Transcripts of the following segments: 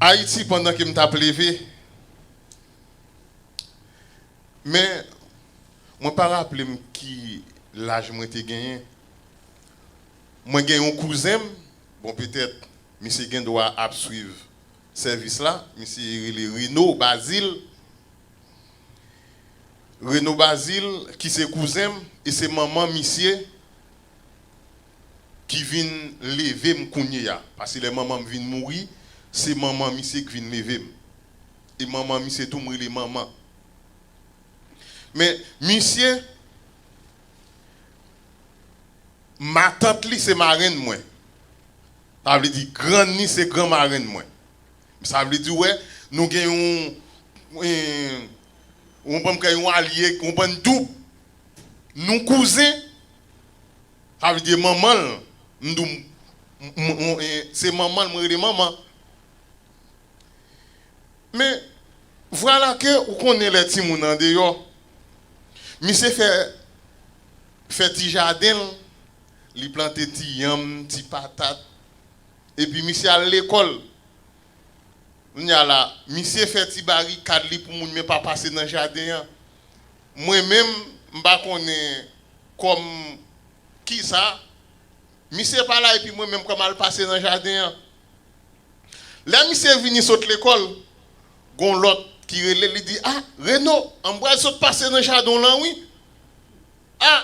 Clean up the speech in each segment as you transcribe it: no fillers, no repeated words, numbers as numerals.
Haïti pendant que m't'a levé. Mais moi pas rappeler qui l'âge moi t'ai gagné. Moi gagne un cousin, bon peut-être monsieur gen doit suivre service là, monsieur Renaud Basile. Renaud Basile qui c'est cousin et c'est maman monsieur qui vient lever m'kounya parce que les mamans viennent mourir, c'est maman monsieur qui vient lever. Et maman monsieur tout mourir les mamans. Mais monsieur ma tante li c'est marraine moi. Ça veut dire grand ni c'est grand marraine moi. Ça veut dire ouais, nous gagnons on peut un allié, on peut double. Nous cousins, ça veut dire maman, c'est maman, moi et maman. Mais voilà que vous connaissez les petits gens dehors. Monsieur fait petit jardin, il plante petit yam, petit patate, et puis monsieur à l'école. Monsieur fait petit barricade pour moun mais pas passer dans le jardin. Moi-même, je ne connais pas comme qui ça. Monsieur pas là et puis moi-même comment le passer dans le jardin. Là, monsieur venu sauter l'école. Gon l'autre qui lui dit ah Renaud, on va sauter passer dans le jardin là oui. Ah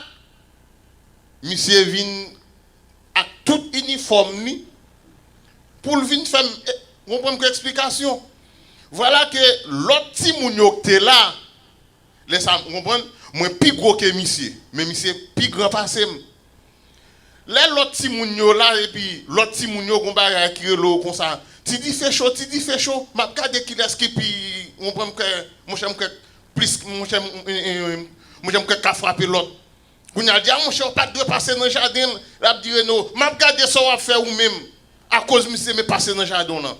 monsieur vient à tout uniforme ni pour le venir faire on prend une explication. Voilà que l'autre petit mounio qui est là, laisse comprendre, moi plus gros que monsieur, mais monsieur plus grand passé. Là l'autre petit mounio là et puis l'autre petit mounio qu'on va qui l'eau comme ça. Tu dis fait chaud, m'a regarder qui laisse qui puis on prend que mon j'aime que plus mon j'aime que qu'a frapper l'autre. On a dit mon cher pas de passer dans le jardin, l'a dit non, m'a regarder ça va faire ou même à cause monsieur me passer dans le jardin là.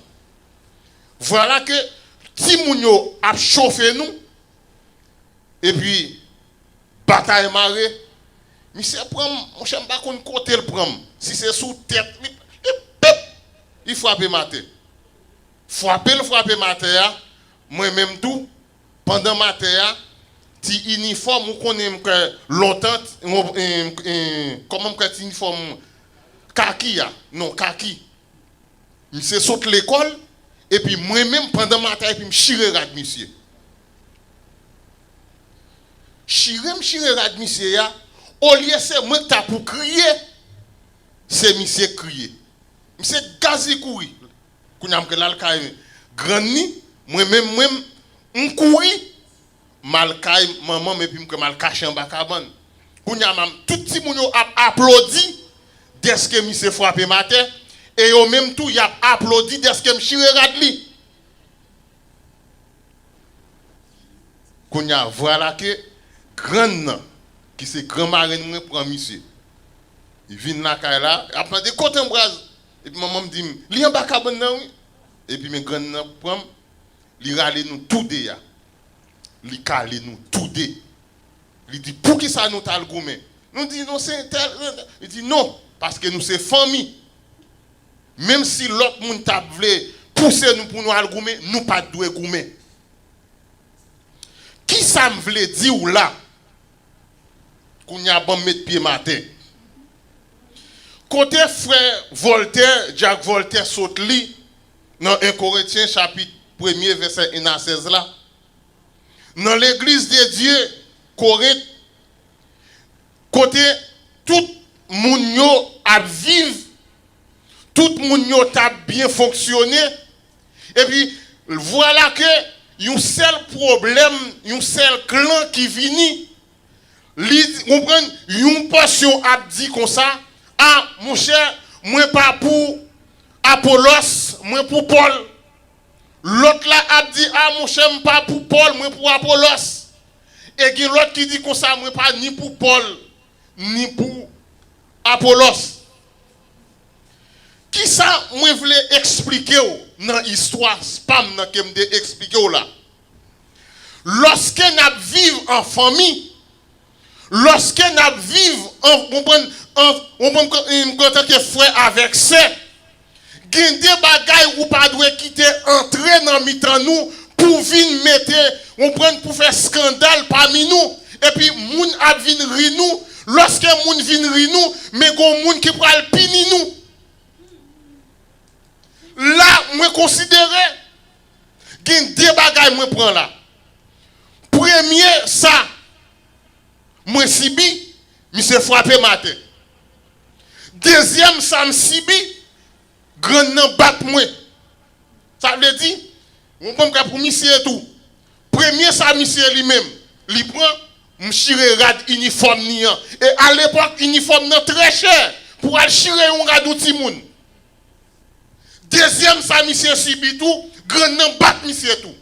Voilà que si Mounio a chauffé nous, et puis bataille marée, monsieur prend, mon cher pas qu'on côté le prend. Si c'est sous tête, il frappe matin. Frapper matin, moi-même tout, pendant matin, ti uniforme, on connaît que longtemps, comment on uniforme kaki, non kaki. Monsieur saute l'école. Et puis moi-même, pendant ma taille, je chire rad monsieur. Chire rad monsieur, au lieu c'est moi qui pour crier, c'est monsieur crier. Monsieur gazi courir. Quand on a là le grand ni, moi-même, on courir, mal caille, maman, mais puis mal caché en bas cabane. Quand on a tout petit monde a applaudi, dès que monsieur frappé ma tête. Et au même tout, il a applaudi de ce que je suis radli. Voilà que grand qui c'est grand marraine pour un monsieur. Il vient là, après des côtés en bras. Et puis maman me dit, il y a un bac à bon oui. Et puis mes grands prennent, il râle nous tout dé. Il cale nous tout dé. Il dit, pour qui ça nous t'a le gourmet? Nous dit, non, c'est tel. Il dit, non, parce que nous c'est famille. Même si l'autre monde t'a voulu pousser nous pour nous aller goumer, nous pas doué goumer. Qui ça me voulait dire ou là qu'on y a bon mettre pied matin. Côté frère Voltaire, Jacques Voltaire saute li dans 1 Corinthiens chapitre 1er verset 1 à 16 là. Dans l'église de Dieu Corinthe côté tout moun yo a vivre tout le monde a bien fonctionné. Et puis, voilà que un seul problème, un seul clan qui vient, une portion a dit comme ça, ah, mon cher, moi pas pour Apollos, moi pour Paul. L'autre là a dit, ah, mon cher, moi pas pour Paul, moi pour Apollos. Et qui l'autre qui dit comme ça, moi pas ni pour Paul, ni pour Apollos. Qui ça, moi, voulais expliquer dans l'histoire spam que je expliquer là. Lorsque nous vivons en famille, lorsque nous vivons en tant que frère avec sœur, Gen des bagailles ou pas doit quitter entrer dans mitan nous pour venir mettre on prend pour faire scandale parmi nous et puis moun a vinn ri nous lorsque moun vinn ri nous mais gon moun qui pral pini nous là moi considérer gen des bagailles moi prend là premier ça moi sibi monsieur frappé matin deuxième ça me sibi grand nan bat moi ça veut dire on prend pour monsieur et tout premier ça monsieur lui-même il prend m'chire rad uniforme nian et à l'époque uniforme nan très cher pour aller chirer un rad outil moun deuxième ça monsieur sibi tout grand nan bat monsieur tout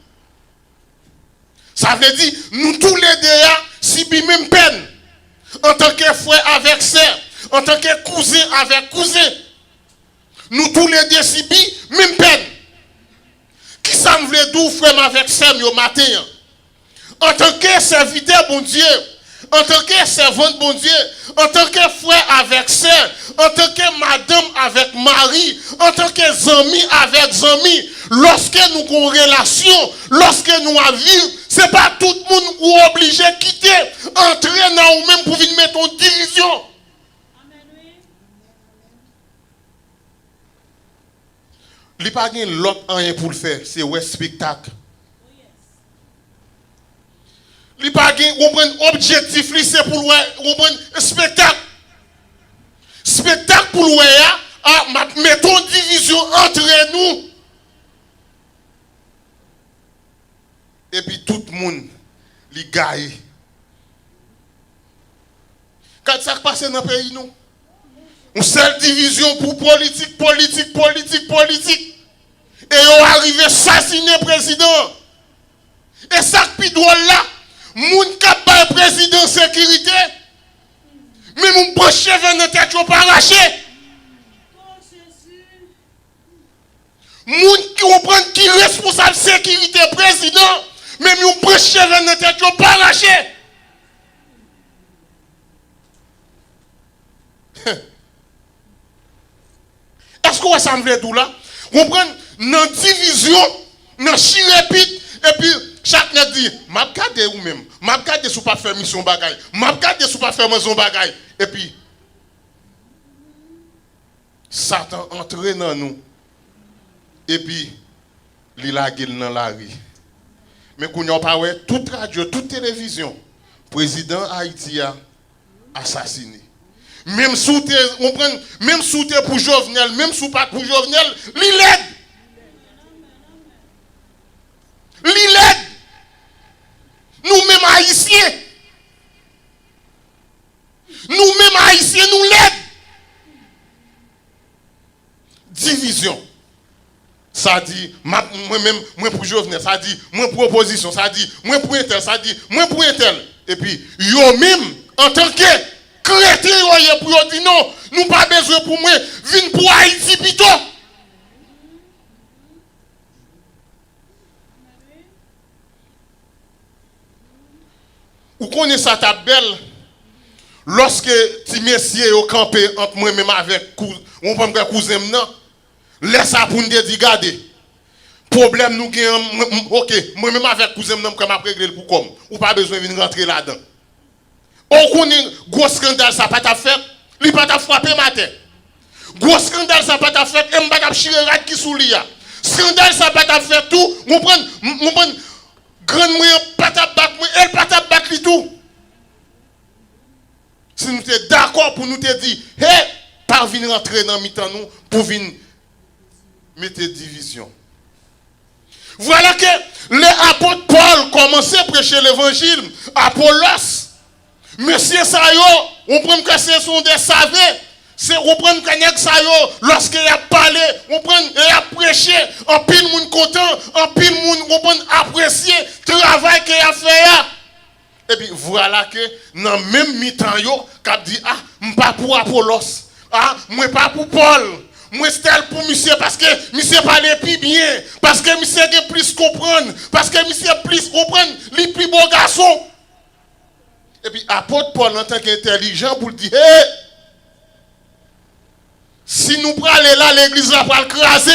ça veut dire nous tous les deux sibi même peine en tant que frère avec sœur en tant que cousin avec cousin nous tous les deux sibi même peine qui ça me veut d'où frère avec sœur au matin en tant que serviteur bon Dieu en tant que servante bon Dieu en tant que frère avec sœur en tant que madame avec mari en tant que ami avec ami lorsque nous avons une relation lorsque nous avons c'est pas tout le monde ou obligé de quitter entrer dans ou même pour venir mettre en division. Il n'y a pas l'autre rien pour le faire, c'est un spectacle. Il n'y a pas un objectif, c'est pour un spectacle. Spectacle pour le mettons division entre nous. Et puis tout le monde, il gagne. Quand ça passe dans le pays, nous, une seule division pour politique. Et on arrive à assassiner le président. Et ça qui doit là, moun capable président sécurité, mais mon branché vers notre tête, on pas arraché. Moun qui comprend qui est responsable sécurité président, mais mon branché vers notre tête, on pas arraché. Est-ce que ça me fait tout là? On prend dans division, dans chirépite, et puis chaque nèg dit, m'a gardé ou même, m'a gardé sous pas faire mission bagaille, m'a gardé sous pas faire maison bagaille. Et puis Satan entre dans nous. Et puis il a gueule dans la rue. Mais qu'on n'a pas ouais, toute radio, toute télévision, président Haïti a assassiné. Même sous on prend même sous pour Jovenel, même sous pas pour Jovenel, l'aide. Nous-mêmes haïtiens. Nous-mêmes haïtiens, nous l'aide. Division. Ça dit, moi-même, moi pour Jovenel, ça dit, moi pour opposition, ça dit, moi pour un tel, ça dit, moi pour un tel. Et puis, yo-même, en tant que chrétien, pour dire non, nous pas besoin pour moi, viens pour Haïti plutôt. Vous connaissez ça ta belle lorsque ti messieurs au campé entre moi même avec on prend cousin non laisse ça pour nous dire garder problème nous gagne OK moi même avec cousin non comme après régler pour comme ou pas besoin venir rentrer là-dedans on connaît gros scandale ça pas ta fait il pas ta frapper matin gros scandale ça pas ta fait et pas ta chirer rat qui sous lia scandale ça pas ta fait tout on prend grand moyen pas ta battre elle pas ta battre tout. Si nous sommes d'accord pour nous te dire, hey, pas venir rentrer dans mi-temps nous pour venir mettre division. Voilà que les apôtres Paul commençaient à prêcher l'évangile. Apollos, monsieur Sayo, on prend que ce sont des savants. On prend que Sayo, lorsqu'il a parlé, on prend et a prêché, en pile monde content, en pile monde on prend apprécier le travail qu'il a fait. Et puis voilà que dans même mi-temps yo cap dit ah m'pas pour Apollos ah moi pas pour Paul moi c'est pour monsieur parce que monsieur parle plus bien parce que monsieur est plus comprendre parce que monsieur plus comprendre les plus beau garçon. Et puis apôtre Paul en tant qu'intelligent pour dire hey, Si nous prenons là, l'église là va le craser.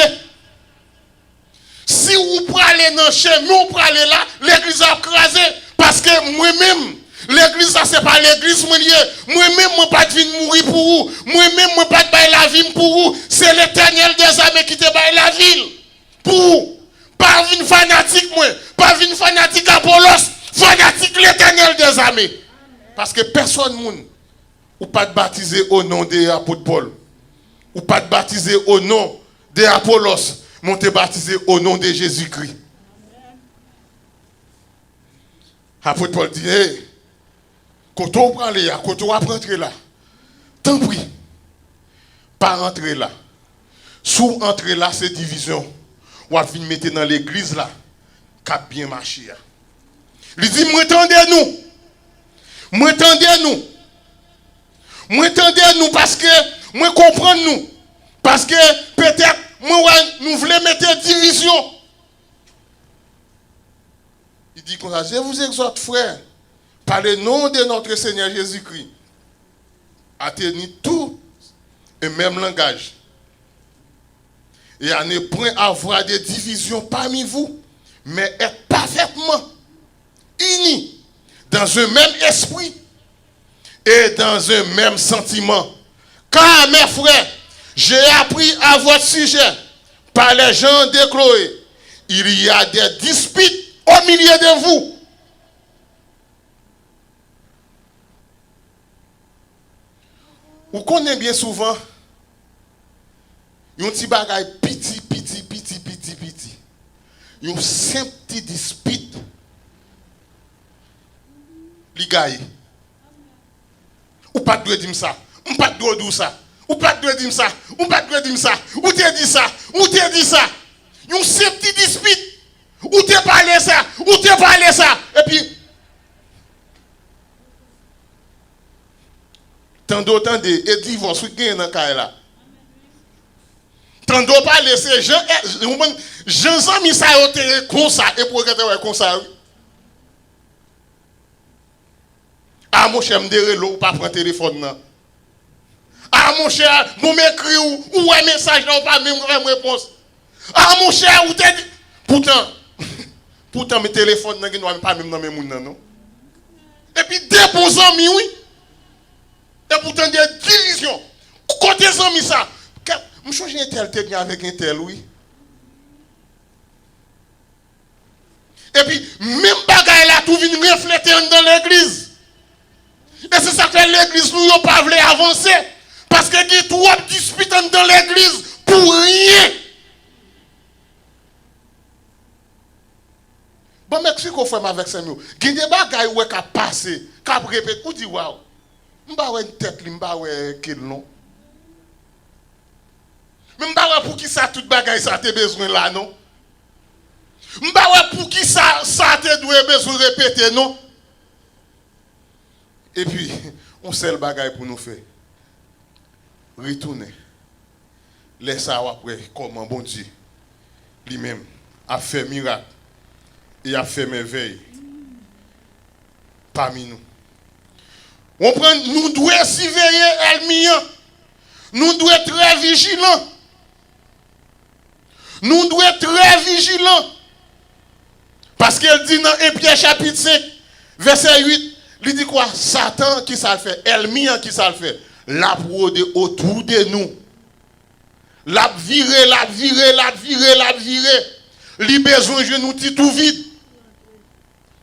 Si vous prenez dans chez nous, prenez là, l'église va craser. Parce que moi-même, l'église ça c'est pas l'église moi-même moi pas de venir mourir pour vous. Moi-même moi pas de bailler la vie pour vous. C'est l'Éternel des armées qui te baille la ville. Pour vous. Pas une fanatique moi, pas une fanatique Apollos, fanatique l'Éternel des armées. Parce que personne moun ou pas de baptiser au nom de l'apôtre Paul. Ou pas de baptiser au nom de Apollos, mais te baptiser au nom de Jésus-Christ. Apôtre Paul dit, hey, quand on prend les quand on va rentrer là, tant pis, pas rentrer là. Sous entrer là, c'est division. On va venir mettre dans l'église là, qui a bien marché. Il dit, m'entendez-nous. M'entendez-nous. M'entendez-nous parce que, moi comprends nous. Parce que peut-être, moi, nous voulons mettre division. Il dit comme ça, je vous exhorte, frère, par le nom de notre Seigneur Jésus-Christ, à tenir tout le même langage. Et à ne point avoir de divisions parmi vous, mais être parfaitement unis dans un même esprit et dans un même sentiment. Car, mes frères, j'ai appris à votre sujet par les gens de Chloé, il y a des disputes au milieu de vous. Vous connaissez bien souvent, il y a un petit bagage petit. Il y a un simple petit dispute. Les gars, ou pas de dire ça, ou pas de dire ça, ou pas de dire ça, ou pas de dire ça, ou te dit ça, ou te dit ça. Il y a un simple petit dispute. Ou te parlé ça, ou te parlé ça. Et puis, tant d'autant de divorce qui est dans le cas là. Tant d'autant parler, c'est Jean mis ça comme ça, et pour que comme ça. Ah, mon cher, me l'eau, pas prendre téléphone. Non. Ah, mon cher, vous m'écrivez ou un message, là, ou pas même réponse. Ah, mon cher, ou t'es dit. Pourtant, mes téléphones, ne sont pas même dans mes mouns, non? Et puis, des amis, oui. Et pourtant, des divisions. Côté des amis, ça. Je change un tel technique avec un tel, oui. Et puis, même bagaille là, tout vient refléter dans l'église. Et c'est ça que l'église, nous, n'a pas voulu avancer. Parce que il y a trop de disputes dans l'église pour rien. Bon, mais qu'est-ce qu'on fait avec ça? Il y a des bagailles qui ont passé, qui ont répété, ou dit, waouh, je ne sais pas une tête, je ne sais pas quel nom. Mais je ne sais pas pour qui ça, toute bagaille, ça a besoin là, non? Je ne sais pas pour qui ça a besoin de répéter, non? Et puis, on sait le bagaille pour nous faire. Retourner. Laissez après comment bon Dieu lui-même a fait miracle et a fait merveille parmi nous. On prend, nous devons surveiller Elmian. Nous devons être très vigilants. Nous devons être très vigilants. Parce qu'elle dit dans 1 Pierre chapitre 5, verset 8, il dit quoi? Satan qui ça le fait? Elmian qui ça le fait? La brode autour de nous. La virer. Li besoin de nous tout vide.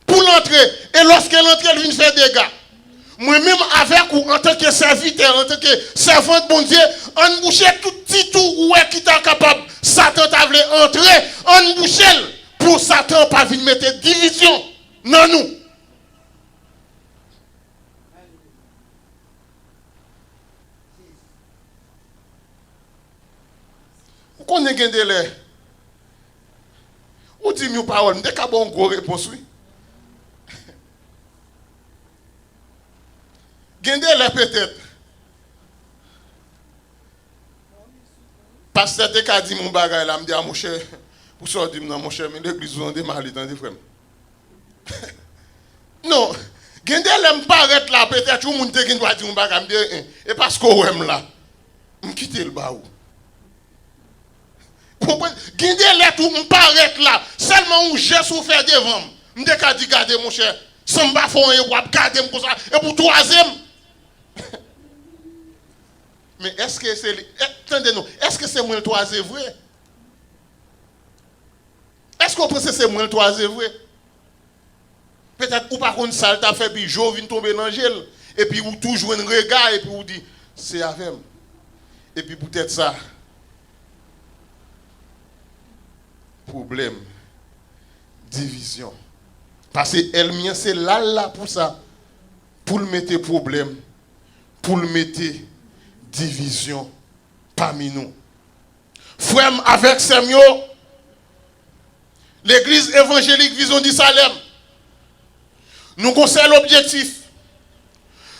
Pour l'entrer. Et lorsqu'elle entre, elle vient faire des dégâts. Moi-même, avec ou en tant que serviteur, en tant que servant de bon Dieu, on bouche tout petit tout où est qui est capable. Satan t'a voulu entrer, on bouche pour Satan pas venir mettre division. Non, nous. Vous connaissez un délai. Ou dit mes paroles, dès qu'il y a une grosse réponse, oui. Gendé là peut-être. Pasteur te ka dit mon bagay là, me dit à mon cher, pour sortir dans mon cher, mais l'église on démarre dans des frères. Non, Gendé là me paraît là peut-être tout le monde te gen doit dire mon bagay me dit et parce qu'on aime là. Je quitte le baou. Vous comprenez? Gardez les tout, je paraît là. Seulement où j'ai souffert devant. Je me dis, gardez mon cher. Sans me bafouer, ou garder comme ça. Et pour troisième. Mais est-ce que c'est. Attendez-nous. Est-ce que c'est moi le troisième vrai? Est-ce qu'on pense que c'est moi le troisième vrai? Peut-être ou par contre ça t'a fait puis je viens tomber dans le gel et puis ou toujours un regard et puis ou dit c'est avec moi. Et puis peut-être ça problème division parce que elle mien c'est là pour ça pour le mettre problème pour le mettre division parmi nous. Frère avec Samuel l'église évangélique Vision du Salem. Nous conseillons l'objectif.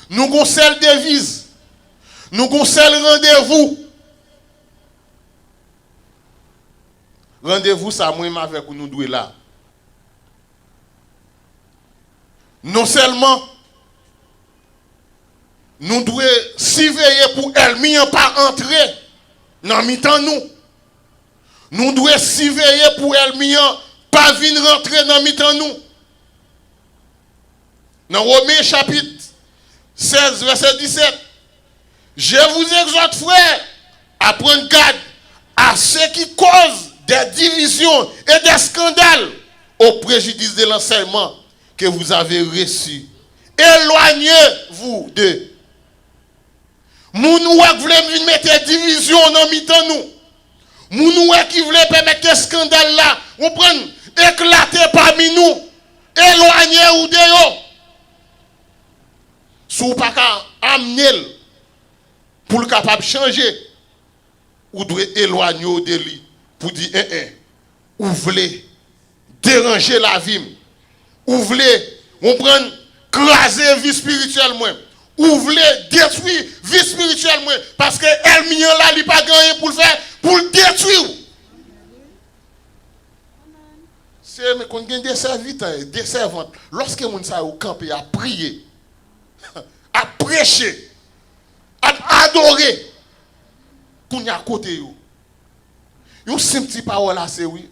Nous conseillons devise. Nous conseillons rendez-vous. Rendez-vous, ça, moi, avec nous devons là. Non seulement, nous devons surveiller pour elle pas entrer dans mi-temps nous. Nous devons surveiller pour elle pas venir rentrer dans mi-temps nous. Dans Romains chapitre 16, verset 17, je vous exhorte, frères, à prendre garde à ceux qui causent des divisions et des scandales au préjudice de l'enseignement que vous avez reçu. Éloignez-vous d'eux. Mounouak voulait mettre division dans mi-temps nous. Mounouak qui voulait permettre que scandale là, on prenne éclater parmi nous. Éloignez-vous d'eux. Si vous n'avez pas amener pour le capable de changer, vous devez éloigner de lui pour dire vous voulez déranger la vie, vous voulez prendre craser la vie spirituelle, vous voulez détruire la vie spirituelle, parce que elle mien là, il n'a pas gagné pour le faire, pour le détruire. C'est mais quand il y a des serviteurs, des servantes, lorsque vous êtes au camp et à prier, à prêcher, à adorer, qu'on y a à côté de vous. Une simple petite parole assez, oui.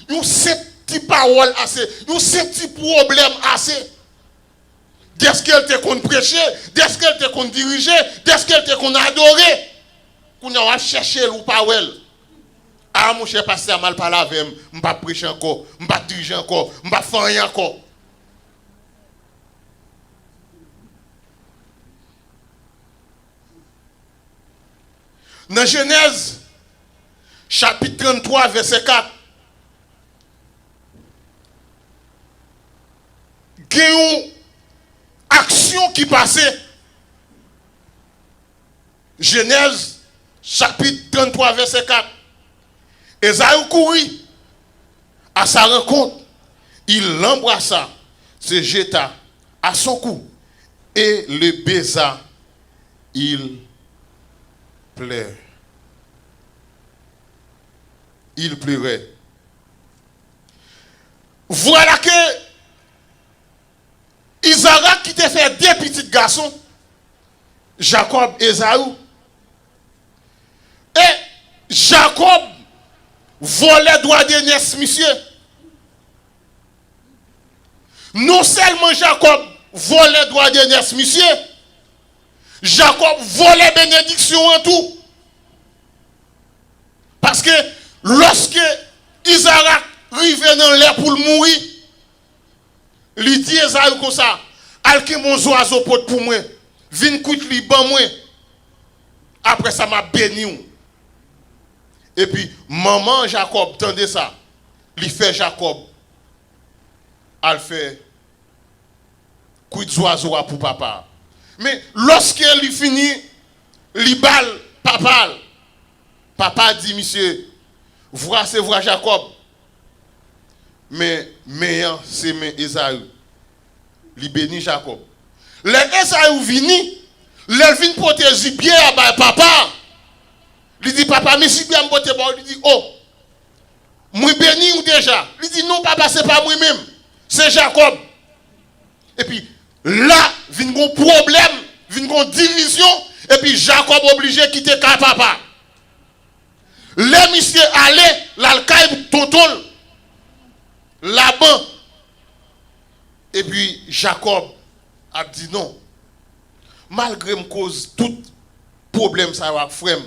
Une simple petite parole assez. Une simple petit problème assez. Dès qu'elle te qu'on prêcher, dès qu'elle te qu'on diriger, dès qu'elle te qu'on adorer, qu'on y a chercher ou parole. Ah, mon cher pasteur, mal parlé avec moi, je ne vais pas prêcher encore, je ne vais pas diriger encore, je ne vais pas faire rien encore. Dans Genèse, chapitre 33, verset 4, il y a une action qui passait. Genèse, chapitre 33, verset 4. Esaü courut à sa rencontre. Il l'embrassa, se jeta à son cou et le baisa. Il pleurait. Il pleurait. Voilà que Isaac qui t'a fait deux petits garçons, Jacob et Esaü. Et Jacob volait droit de naissance, monsieur. Non seulement Jacob volait droit de naissance, monsieur, Jacob volait bénédiction en tout. Parce que lorsque Isaac arrivait dans l'air pour le mourir, il dit à Esaü comme ça, al que mon oiseau porte pour moi, viens coûte li ban moi. Après ça m'a béni. Et puis maman Jacob tendait ça, il fait Jacob, elle fait coup d'oiseau pour papa. Mais lorsqu'il finit, il balle papa. Papa dit, monsieur, voilà c'est vrai Jacob. Mais meilleur c'est Esaü. Il bénit Jacob. Les Esaü vini, les vin protéger bien à papa. Il dit papa, mais si bien me porter bon, il dit oh, moi béni ou déjà. Il dit non papa, c'est pas moi-même, c'est Jacob. Et puis là, vient un problème, vient une division Et puis Jacob obligé de quitter papa. Les messieurs allaient, l'alcaïbe tonton, là-bas. Et puis Jacob a dit non. Malgré me cause tout problème ça va frère,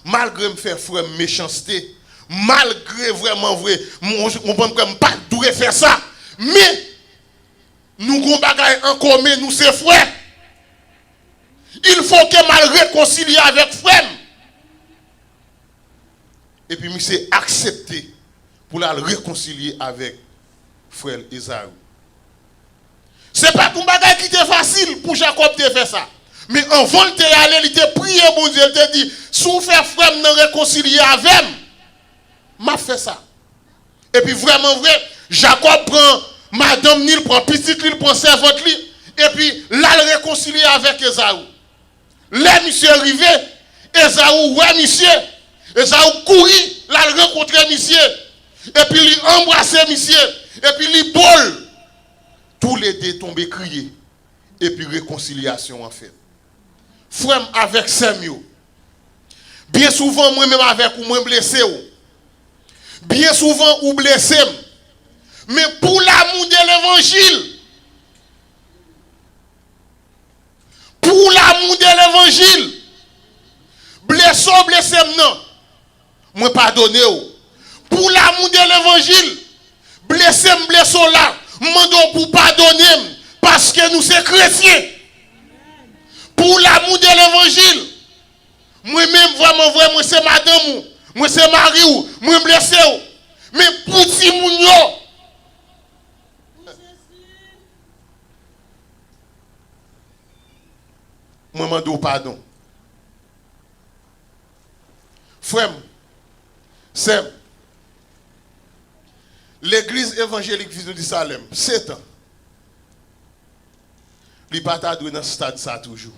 malgré me faire frère méchanceté, malgré vraiment vrai, on peut pas doit faire ça, mais nous avons bagaille en commun, nous c'est frère. Il faut que mal réconcilier avec frère. Et puis monsieur accepté pour la réconcilier avec frère Esaü. C'est pas tout bagaille qui était facile pour Jacob de faire ça. Mais avant de aller, il te prié, bon Dieu, il te dit, si vous faites frère, nous réconcilier avec, m'a fait ça. Et puis vraiment vrai, Jacob prend madame Nil, prend petite Nil, prend servante Nil, et puis là, il réconcilie avec Esaü. Les monsieur arrivé, Esaü, ouais, monsieur, Esaü courit, là, il rencontre monsieur, et puis il embrasse monsieur, et puis il bol. Tous les deux tombés criés, et puis réconciliation en fait. Frère avec Samuel. Bien souvent, moi-même avec ou moi blessé. Bien souvent, ou blessé. Mais pour l'amour de l'évangile, pour l'amour de l'évangile, blessé, non. Moi pardonner. Pour l'amour de l'évangile, blessé là, mando pour pardonner parce que nous sommes chrétiens. Pour l'amour de l'évangile, moi-même, vraiment, moi c'est madame, moi c'est mari, moi blessé. Mais pour si moun moi mando pardon. Frère, c'est l'église évangélique Vision du Salem, 7 ans. Il n'a pas doué dans ce stade ça toujours.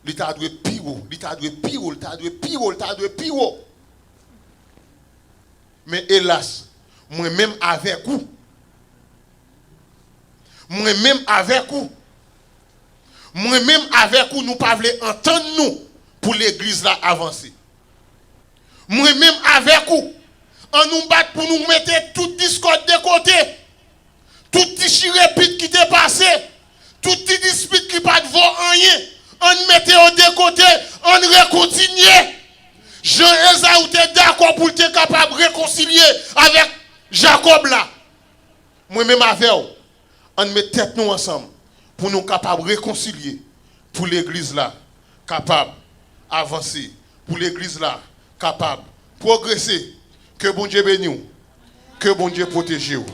Il t'a doué piro, il t'a doué piro, il t'a doué piro, il t'a doué piro. Mais hélas, moi-même avec vous, moi-même avec vous, nous ne pouvons pas entendre nous pour l'église là avancer. Moi-même avec vous, on nous bat pour nous mettre toute discorde de côté, toute petit répite qui t'est passé, toute petite dispute qui pas de vaut rien. On mettait au de côté, on continue. Jean-Esaü était d'accord pour être capable de réconcilier avec Jacob là. Moi-même avec vous, on met tête nous ensemble pour nous capables de réconcilier. Pour l'église là, capable d'avancer. Pour l'église là, capable de progresser. Que bon Dieu bénisse. Que bon Dieu protège vous.